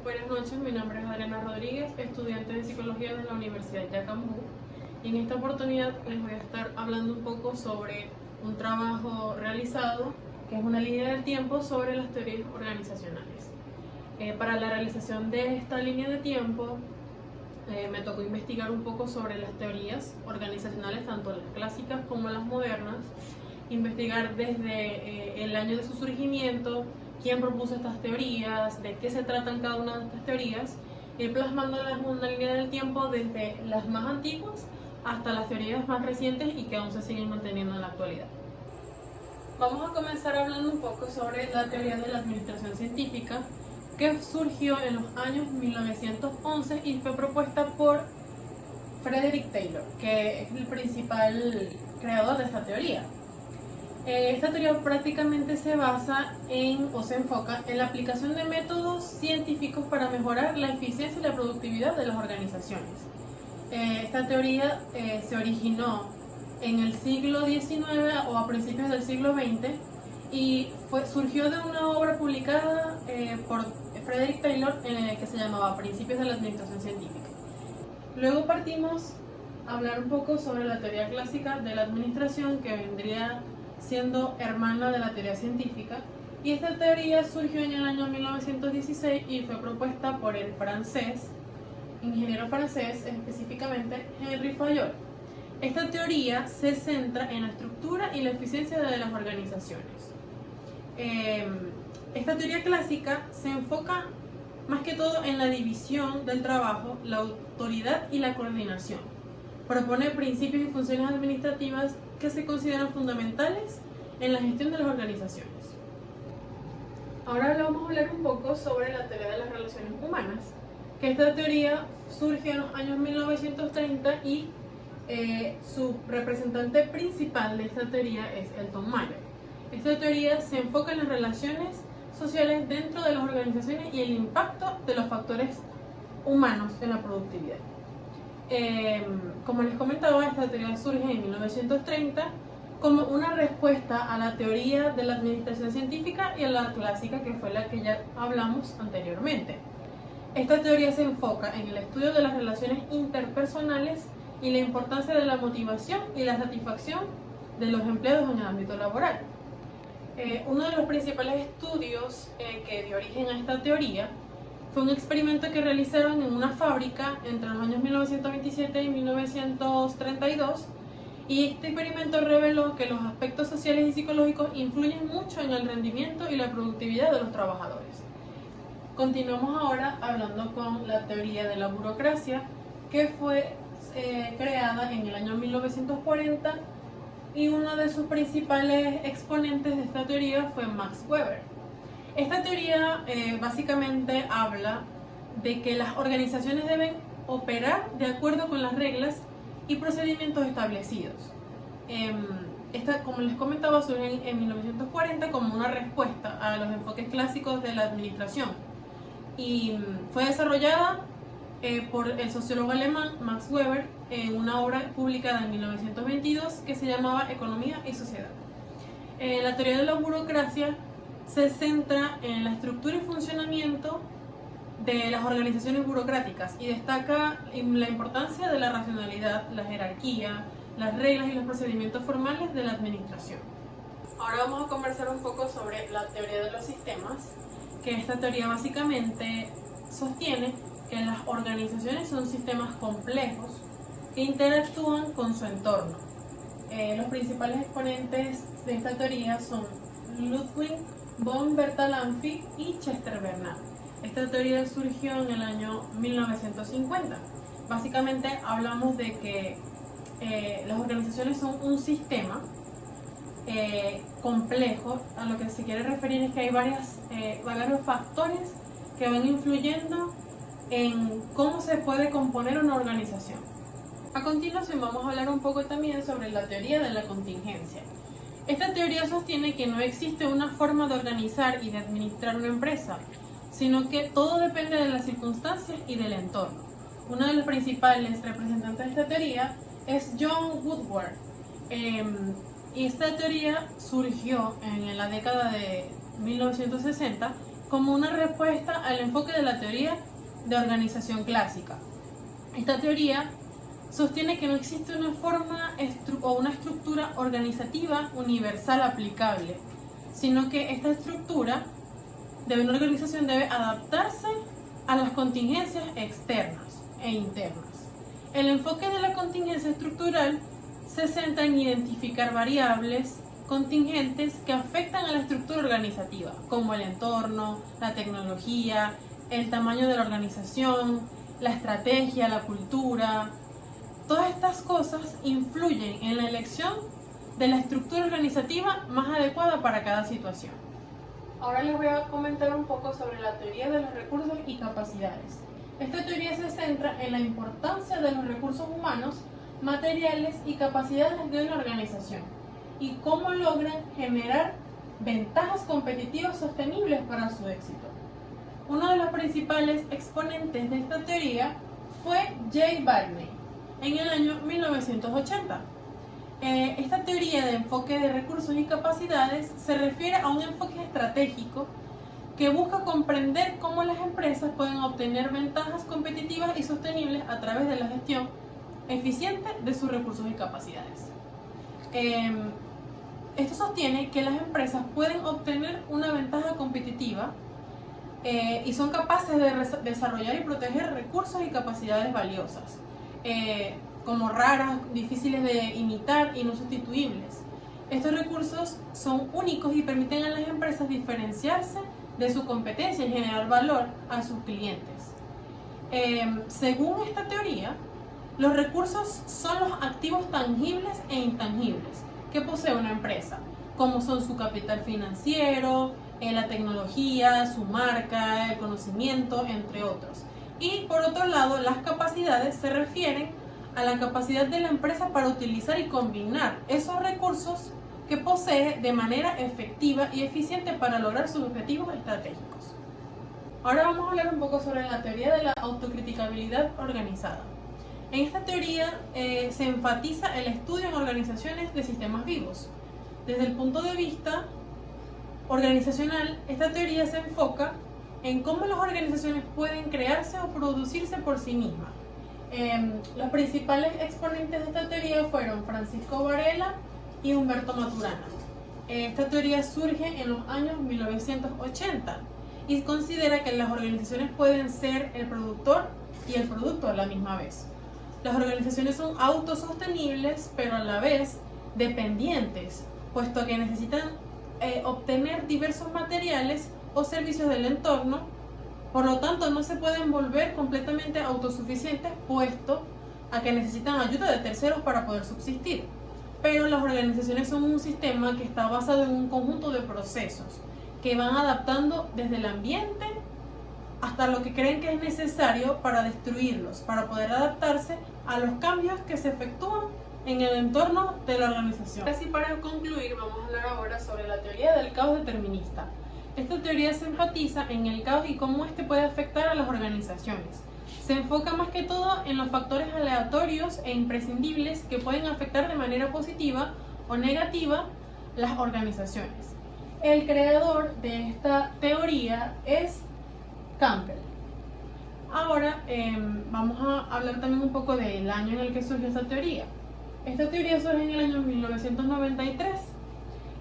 Buenas noches, mi nombre es Adriana Rodríguez, estudiante de Psicología de la Universidad Yacambú, y en esta oportunidad les voy a estar hablando un poco sobre un trabajo realizado, que es una línea del tiempo sobre las teorías organizacionales. Para la realización de esta línea de tiempo, me tocó investigar un poco sobre las teorías organizacionales, tanto las clásicas como las modernas, investigar desde el año de su surgimiento, quién propuso estas teorías, de qué se tratan cada una de estas teorías, plasmándolas en una línea del tiempo desde las más antiguas hasta las teorías más recientes y que aún se siguen manteniendo en la actualidad. Vamos a comenzar hablando un poco sobre la teoría de la administración científica, que surgió en los años 1911 y fue propuesta por Frederick Taylor, que es el principal creador de esta teoría. Esta teoría prácticamente se basa o se enfoca en la aplicación de métodos científicos para mejorar la eficiencia y la productividad de las organizaciones. Esta teoría se originó en el siglo XIX o a principios del siglo XX y surgió de una obra publicada por Frederick Taylor que se llamaba Principios de la Administración Científica. Luego partimos a hablar un poco sobre la teoría clásica de la administración, que vendría siendo hermana de la teoría científica, y esta teoría surgió en el año 1916 y fue propuesta por el ingeniero francés, específicamente Henry Fayol. Esta teoría se centra en la estructura y la eficiencia de las organizaciones. Esta teoría clásica se enfoca más que todo en la división del trabajo, la autoridad y la coordinación. Propone principios y funciones administrativas que se consideran fundamentales en la gestión de las organizaciones. Ahora vamos a hablar un poco sobre la teoría de las relaciones humanas, que esta teoría surgió en los años 1930 y su representante principal de esta teoría es Elton Mayer. Esta teoría se enfoca en las relaciones sociales dentro de las organizaciones y el impacto de los factores humanos en la productividad. Como les comentaba, esta teoría surge en 1930 como una respuesta a la teoría de la administración científica y a la clásica, que fue la que ya hablamos anteriormente. Esta teoría se enfoca en el estudio de las relaciones interpersonales y la importancia de la motivación y la satisfacción de los empleados en el ámbito laboral. Uno de los principales estudios que dio origen a esta teoría fue un experimento que realizaron en una fábrica entre los años 1927 y 1932, y este experimento reveló que los aspectos sociales y psicológicos influyen mucho en el rendimiento y la productividad de los trabajadores. Continuamos ahora hablando con la teoría de la burocracia, que fue creada en el año 1940, y uno de sus principales exponentes de esta teoría fue Max Weber. Esta teoría básicamente habla de que las organizaciones deben operar de acuerdo con las reglas y procedimientos establecidos. Como les comentaba, surge en 1940 como una respuesta a los enfoques clásicos de la administración y fue desarrollada por el sociólogo alemán Max Weber en una obra publicada en 1922 que se llamaba Economía y Sociedad. La teoría de la burocracia se centra en la estructura y funcionamiento de las organizaciones burocráticas y destaca la importancia de la racionalidad, la jerarquía, las reglas y los procedimientos formales de la administración. Ahora vamos a conversar un poco sobre la teoría de los sistemas, que esta teoría básicamente sostiene que las organizaciones son sistemas complejos que interactúan con su entorno. Los principales exponentes de esta teoría son Ludwig von Bertalanffy y Chester Bernard. Esta teoría surgió en el año 1950. Básicamente hablamos de que las organizaciones son un sistema complejo. A lo que se quiere referir es que hay varios factores que van influyendo en cómo se puede componer una organización. A continuación vamos a hablar un poco también sobre la teoría de la contingencia. Esta teoría sostiene que no existe una forma de organizar y de administrar una empresa, sino que todo depende de las circunstancias y del entorno. Uno de los principales representantes de esta teoría es John Woodward. Y esta teoría surgió en la década de 1960 como una respuesta al enfoque de la teoría de organización clásica. Esta teoría sostiene que no existe una forma o una estructura organizativa universal aplicable, sino que esta estructura de una organización debe adaptarse a las contingencias externas e internas. El enfoque de la contingencia estructural se centra en identificar variables contingentes que afectan a la estructura organizativa, como el entorno, la tecnología, el tamaño de la organización, la estrategia, la cultura. Todas estas cosas influyen en la elección de la estructura organizativa más adecuada para cada situación. Ahora les voy a comentar un poco sobre la teoría de los recursos y capacidades. Esta teoría se centra en la importancia de los recursos humanos, materiales y capacidades de una organización y cómo logran generar ventajas competitivas sostenibles para su éxito. Uno de los principales exponentes de esta teoría fue Jay Barney en el año 1980. Esta teoría de enfoque de recursos y capacidades se refiere a un enfoque estratégico que busca comprender cómo las empresas pueden obtener ventajas competitivas y sostenibles a través de la gestión eficiente de sus recursos y capacidades. Esto sostiene que las empresas pueden obtener una ventaja competitiva y son capaces de desarrollar y proteger recursos y capacidades valiosas, como raras, difíciles de imitar y no sustituibles. Estos recursos son únicos y permiten a las empresas diferenciarse de su competencia y generar valor a sus clientes. Según esta teoría, los recursos son los activos tangibles e intangibles que posee una empresa, como son su capital financiero, la tecnología, su marca, el conocimiento, entre otros. Y por otro lado, las capacidades se refieren a la capacidad de la empresa para utilizar y combinar esos recursos que posee de manera efectiva y eficiente para lograr sus objetivos estratégicos. Ahora vamos a hablar un poco sobre la teoría de la autocriticabilidad organizada. En esta teoría se enfatiza el estudio en organizaciones de sistemas vivos. Desde el punto de vista organizacional, esta teoría se enfoca en cómo las organizaciones pueden crearse o producirse por sí mismas. Los principales exponentes de esta teoría fueron Francisco Varela y Humberto Maturana. Esta teoría surge en los años 1980 y considera que las organizaciones pueden ser el productor y el producto a la misma vez. Las organizaciones son autosostenibles, pero a la vez dependientes, puesto que necesitan obtener diversos materiales o servicios del entorno. Por lo tanto, no se pueden volver completamente autosuficientes, puesto a que necesitan ayuda de terceros para poder subsistir. Pero las organizaciones son un sistema que está basado en un conjunto de procesos que van adaptando desde el ambiente hasta lo que creen que es necesario para destruirlos, para poder adaptarse a los cambios que se efectúan en el entorno de la organización. Así, para concluir, vamos a hablar ahora sobre la teoría del caos determinista. Esta teoría se enfatiza en el caos y cómo este puede afectar a las organizaciones. Se enfoca más que todo en los factores aleatorios e imprescindibles que pueden afectar de manera positiva o negativa las organizaciones. El creador de esta teoría es Campbell. Ahora vamos a hablar también un poco del año en el que surgió esta teoría. Esta teoría surge en el año 1993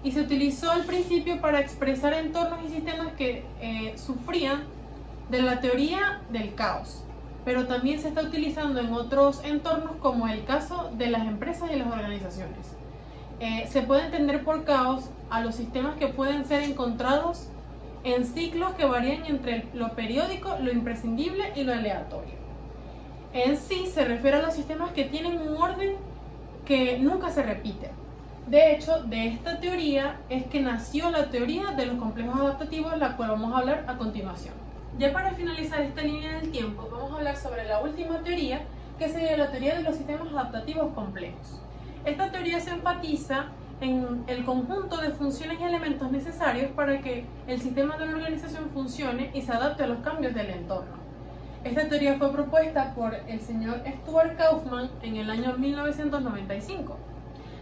y se utilizó al principio para expresar entornos y sistemas que sufrían de la teoría del caos, pero también se está utilizando en otros entornos, como el caso de las empresas y las organizaciones. Se puede entender por caos a los sistemas que pueden ser encontrados en ciclos que varían entre lo periódico, lo imprescindible y lo aleatorio. En sí se refiere a los sistemas que tienen un orden que nunca se repite. De hecho, de esta teoría es que nació la teoría de los complejos adaptativos, la cual vamos a hablar a continuación. Ya para finalizar esta línea del tiempo, vamos a hablar sobre la última teoría, que sería la teoría de los sistemas adaptativos complejos. Esta teoría se enfatiza en el conjunto de funciones y elementos necesarios para que el sistema de una organización funcione y se adapte a los cambios del entorno. Esta teoría fue propuesta por el señor Stuart Kauffman en el año 1995.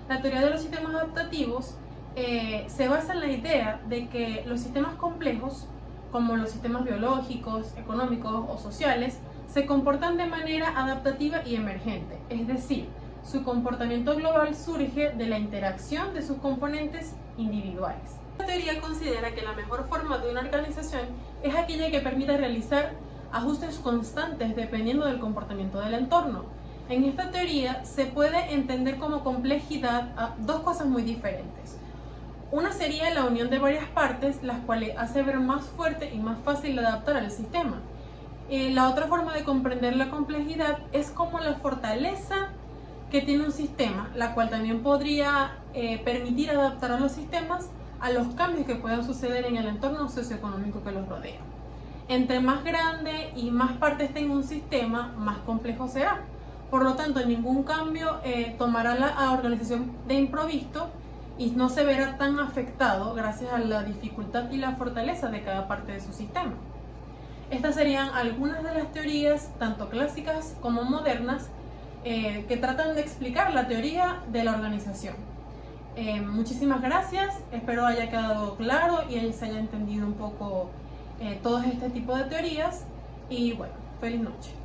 La teoría de los sistemas adaptativos se basa en la idea de que los sistemas complejos como los sistemas biológicos, económicos o sociales, se comportan de manera adaptativa y emergente, es decir, su comportamiento global surge de la interacción de sus componentes individuales. Esta teoría considera que la mejor forma de una organización es aquella que permita realizar ajustes constantes dependiendo del comportamiento del entorno. En esta teoría se puede entender como complejidad a dos cosas muy diferentes. Una sería la unión de varias partes, las cuales hace ver más fuerte y más fácil de adaptar al sistema. La otra forma de comprender la complejidad es como la fortaleza que tiene un sistema, la cual también podría permitir adaptar a los sistemas a los cambios que puedan suceder en el entorno socioeconómico que los rodea. Entre más grande y más partes tenga un sistema, más complejo será. Por lo tanto, ningún cambio tomará la organización de improviso y no se verá tan afectado gracias a la dificultad y la fortaleza de cada parte de su sistema. Estas serían algunas de las teorías, tanto clásicas como modernas, que tratan de explicar la teoría de la organización. Muchísimas gracias, espero haya quedado claro y se haya entendido un poco todo este tipo de teorías y bueno, feliz noche.